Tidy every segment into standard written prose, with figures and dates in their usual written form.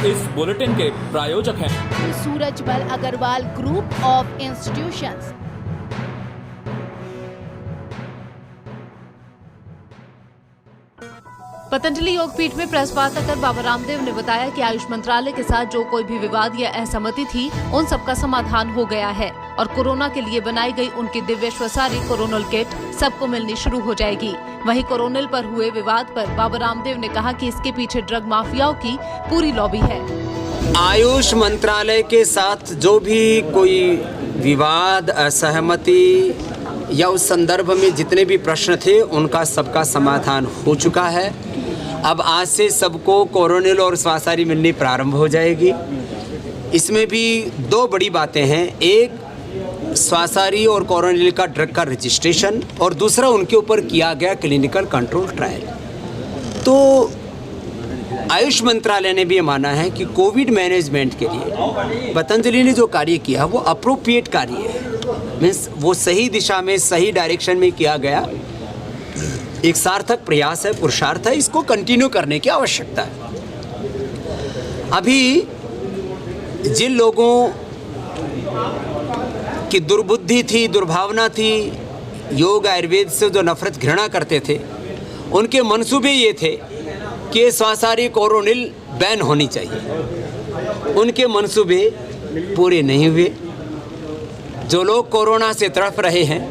इस बुलेटिन के प्रायोजक हैं Surajmal Agarwal group of institutions. Patanjali Yogpeeth में प्रेस वार्ता कर बाबा रामदेव ने बताया कि आयुष मंत्रालय के साथ जो कोई भी विवाद या असहमति थी उन सबका समाधान हो गया है और कोरोना के लिए बनाई गई उनकी दिव्य श्वसारी कोरोनल किट सबको मिलनी शुरू हो जाएगी। वहीं कोरोनल पर हुए विवाद पर बाबा रामदेव ने कहा कि इसके पीछे ड्रग माफियाओं की पूरी लॉबी है। आयुष मंत्रालय के साथ जो भी कोई विवाद, असहमति या उस संदर्भ में जितने भी प्रश्न थे उनका सबका समाधान हो चुका है। अब आज से सबको कोरोनिल और श्वासारी मिलनी प्रारंभ हो जाएगी। इसमें भी दो बड़ी बातें हैं, एक श्वासारी और कोरोनिल का ड्रग का रजिस्ट्रेशन और दूसरा उनके ऊपर किया गया क्लिनिकल कंट्रोल ट्रायल। तो आयुष मंत्रालय ने भी ये माना है कि कोविड मैनेजमेंट के लिए पतंजलि ने जो कार्य किया वो अप्रोप्रिएट कार्य है, मीन्स वो सही दिशा में, सही डायरेक्शन में किया गया एक सार्थक प्रयास है, पुरुषार्थ है। इसको कंटिन्यू करने की आवश्यकता है। अभी जिन लोगों की दुर्बुद्धि थी, दुर्भावना थी, योग आयुर्वेद से जो नफरत घृणा करते थे, उनके मंसूबे ये थे कि श्वासारी कोरोनिल बैन होनी चाहिए। उनके मंसूबे पूरे नहीं हुए। जो लोग कोरोना से तड़प रहे हैं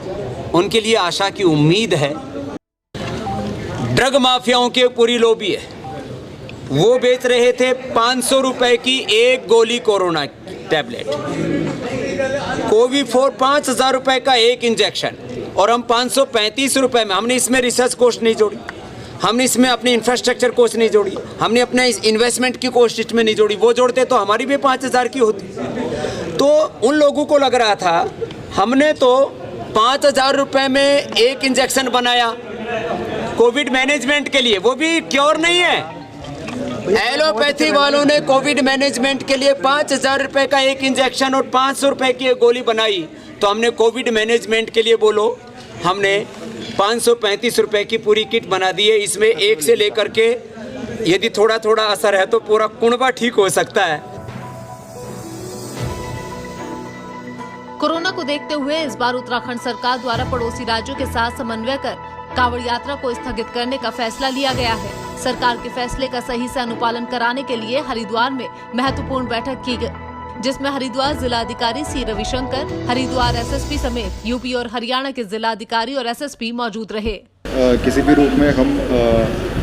उनके लिए आशा की उम्मीद है। ड्रग माफियाओं की पूरी लॉबी है। वो बेच रहे थे 500 रुपए की एक गोली कोरोना टैबलेट, कोविफोर 5000 रुपए का एक इंजेक्शन, और हम 535 रुपए में। हमने इसमें रिसर्च कॉस्ट नहीं जोड़ी, हमने इसमें अपनी इंफ्रास्ट्रक्चर कॉस्ट नहीं जोड़ी, हमने अपने इस इन्वेस्टमेंट की कॉस्ट इसमें नहीं जोड़ी। वो जोड़ते तो हमारी भी 5000 की होती। तो उन लोगों को लग रहा था हमने तो 5000 रुपए में एक इंजेक्शन बनाया कोविड मैनेजमेंट के लिए, वो भी क्योर नहीं है। एलोपैथी वालों ने कोविड मैनेजमेंट के लिए 5000 रुपए का एक इंजेक्शन और 500 रुपए की एक गोली बनाई। तो हमने कोविड मैनेजमेंट के लिए बोलो हमने 535 रुपए की पूरी किट बना दी है। इसमें एक से लेकर के यदि थोड़ा थोड़ा असर है तो पूरा कुनबा ठीक हो सकता है। कोरोना को देखते हुए इस बार उत्तराखंड सरकार द्वारा पड़ोसी राज्यों के साथ समन्वय कर कांवड़ यात्रा को स्थगित करने का फैसला लिया गया है। सरकार के फैसले का सही से अनुपालन कराने के लिए हरिद्वार में महत्वपूर्ण बैठक की गई, जिसमें हरिद्वार जिलाधिकारी सी रविशंकर, हरिद्वार एसएसपी समेत यूपी और हरियाणा के जिलाधिकारी और एसएसपी मौजूद रहे। किसी भी रूप में हम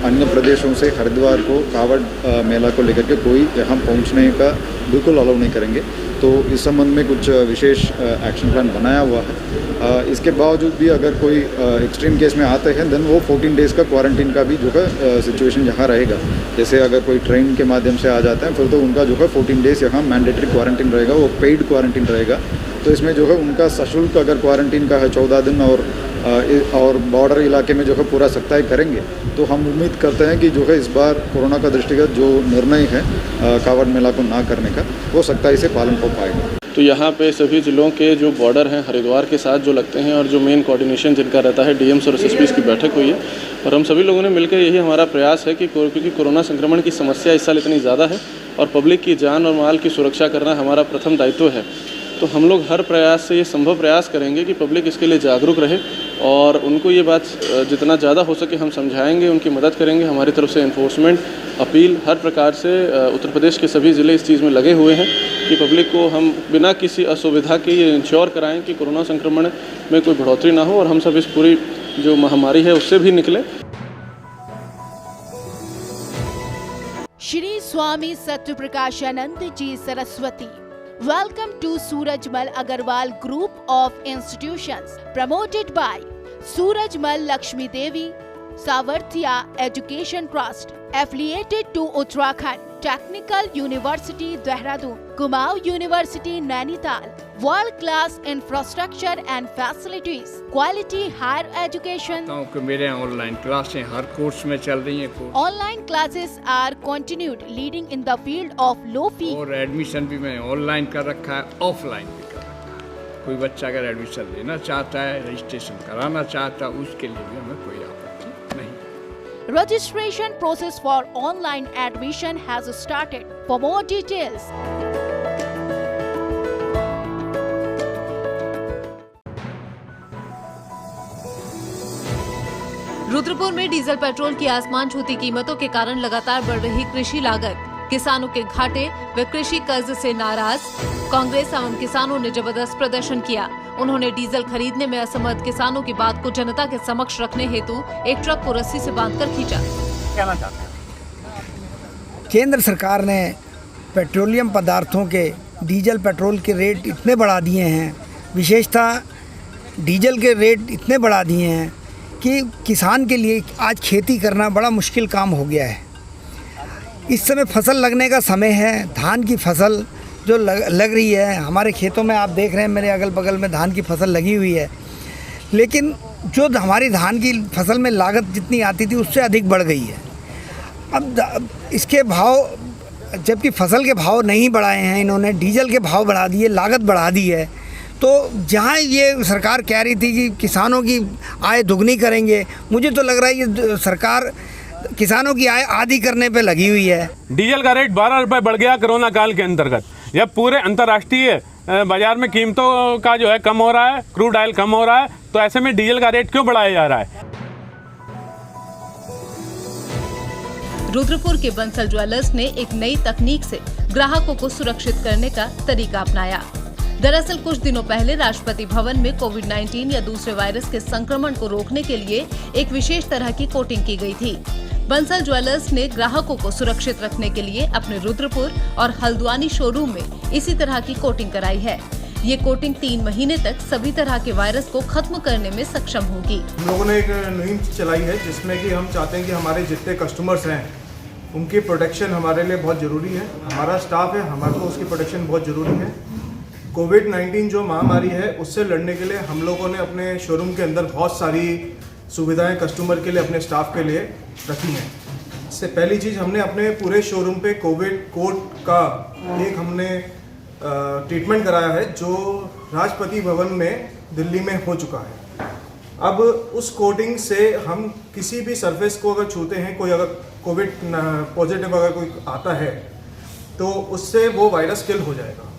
अन्य प्रदेशों से हरिद्वार को कांवड़ मेला को लेकर के कोई यहाँ पहुँचने का बिल्कुल अलाउ नहीं करेंगे। तो इस संबंध में कुछ विशेष एक्शन प्लान बनाया हुआ है। इसके बावजूद भी अगर कोई एक्सट्रीम केस में आते हैं देन वो 14 डेज़ का क्वारंटीन का भी जो है सिचुएशन यहाँ रहेगा। जैसे अगर कोई ट्रेन के माध्यम से आ जाते हैं फिर तो उनका जो है 14 डेज़ यहाँ मैंडेटरी क्वारंटीन रहेगा, वो पेड क्वारंटीन रहेगा। तो इसमें जो है उनका सशुल्क अगर क्वारंटीन का है 14 दिन और बॉर्डर इलाके में जो है पूरा सख्ताई करेंगे। तो हम उम्मीद करते हैं कि जो है इस बार कोरोना का दृष्टिगत जो निर्णय है कांवड़ मेला को ना करने का, वो सख्ताई से पालन हो पाएगा। तो यहाँ पे सभी ज़िलों के जो बॉर्डर हैं हरिद्वार के साथ जो लगते हैं और जो मेन कोऑर्डिनेशन जिनका रहता है डीएम्स और एसएसपीज़ की बैठक हुई है और हम सभी लोगों ने मिलकर यही हमारा प्रयास है कि क्योंकि कोरोना संक्रमण की समस्या इस साल इतनी ज़्यादा है और पब्लिक की जान और माल की सुरक्षा करना हमारा प्रथम दायित्व है। तो हम लोग हर प्रयास से ये संभव प्रयास करेंगे कि पब्लिक इसके लिए जागरूक रहे और उनको ये बात जितना ज़्यादा हो सके हम समझाएंगे, उनकी मदद करेंगे। हमारी तरफ से एनफोर्समेंट, अपील हर प्रकार से उत्तर प्रदेश के सभी ज़िले इस चीज़ में लगे हुए हैं कि पब्लिक को हम बिना किसी असुविधा के ये इंश्योर कराएं कि कोरोना संक्रमण में कोई बढ़ोतरी ना हो और हम सब इस पूरी जो महामारी है उससे भी निकले। श्री स्वामी सत्यप्रकाशानंद जी Saraswati. Welcome to Surajmal Agarwal Group of Institutions promoted by Surajmal Lakshmi Devi Savarthya Education Trust affiliated to Uttarakhand Technical University Dehradun, Kumaon University Nainital. World class infrastructure and facilities, quality higher education. कि मेरे online क्लासें हर course में चल रही हैं। Online classes are continued leading in the field of low fee. और admission भी मैं ऑनलाइन कर रखा है, ऑफलाइन भी कर रखा है। कोई बच्चा अगर एडमिशन लेना चाहता है, रजिस्ट्रेशन कराना चाहता है, उसके लिए भी हमें कोई आपत्ति नहीं। Registration process for online admission has started. For more details, Rudrapur में डीजल पेट्रोल की आसमान छूती कीमतों के कारण लगातार बढ़ रही कृषि लागत, किसानों के घाटे व कृषि कर्ज से नाराज कांग्रेस एवं किसानों ने जबरदस्त प्रदर्शन किया। उन्होंने डीजल खरीदने में असमर्थ किसानों की बात को जनता के समक्ष रखने हेतु एक ट्रक को रस्सी से बांधकर खींचा। कहना चाहते हैं केंद्र सरकार ने पेट्रोलियम पदार्थों के डीजल पेट्रोल के रेट इतने बढ़ा दिए हैं, विशेषतः डीजल के रेट इतने बढ़ा दिए हैं कि किसान के लिए आज खेती करना बड़ा मुश्किल काम हो गया है। इस समय फसल लगने का समय है, धान की फसल जो लग रही है, हमारे खेतों में आप देख रहे हैं मेरे अगल बगल में धान की फसल लगी हुई है, लेकिन जो हमारी धान की फसल में लागत जितनी आती थी उससे अधिक बढ़ गई है। अब इसके भाव, जबकि फसल के भाव नहीं बढ़ाए हैं इन्होंने, डीजल के भाव बढ़ा दिए, लागत बढ़ा दी है। तो जहाँ ये सरकार कह रही थी कि किसानों की आय दुगनी करेंगे, मुझे तो लग रहा है ये सरकार किसानों की आय आधी करने पे लगी हुई है। डीजल का रेट 12 रुपये बढ़ गया कोरोना काल के अंतर्गत। जब पूरे अंतर्राष्ट्रीय बाजार में कीमतों का जो है कम हो रहा है, क्रूड ऑयल कम हो रहा है, तो ऐसे में डीजल का रेट क्यों बढ़ाया जा रहा है? रुद्रपुर के बंसल ज्वेलर्स ने एक नई तकनीक से ग्राहकों को सुरक्षित करने का तरीका अपनाया। दरअसल कुछ दिनों पहले राष्ट्रपति भवन में कोविड-19 या दूसरे वायरस के संक्रमण को रोकने के लिए एक विशेष तरह की कोटिंग की गई थी। बंसल ज्वेलर्स ने ग्राहकों को सुरक्षित रखने के लिए अपने रुद्रपुर और हल्द्वानी शोरूम में इसी तरह की कोटिंग कराई है। ये कोटिंग 3 महीने तक सभी तरह के वायरस को खत्म करने में सक्षम होगी। हम लोगों ने एक मुहिम चलाई है जिसमें कि हम चाहते हैं कि हमारे जितने कस्टमर्स हैं उनकी प्रोटेक्शन हमारे लिए बहुत ज़रूरी है। हमारा स्टाफ है, हमारे को उसकी प्रोटेक्शन बहुत ज़रूरी है। कोविड-19 जो महामारी है उससे लड़ने के लिए हम लोगों ने अपने शोरूम के अंदर बहुत सारी सुविधाएं कस्टमर के लिए, अपने स्टाफ के लिए रखी हैं। इससे पहली चीज़, हमने अपने पूरे शोरूम पे कोविड कोड का एक हमने ट्रीटमेंट कराया है जो राष्ट्रपति भवन में दिल्ली में हो चुका है। अब उस कोटिंग से हम किसी भी सरफेस को अगर छूते हैं, कोई अगर कोविड पॉजिटिव अगर कोई आता है तो उससे वो वायरस किल हो जाएगा।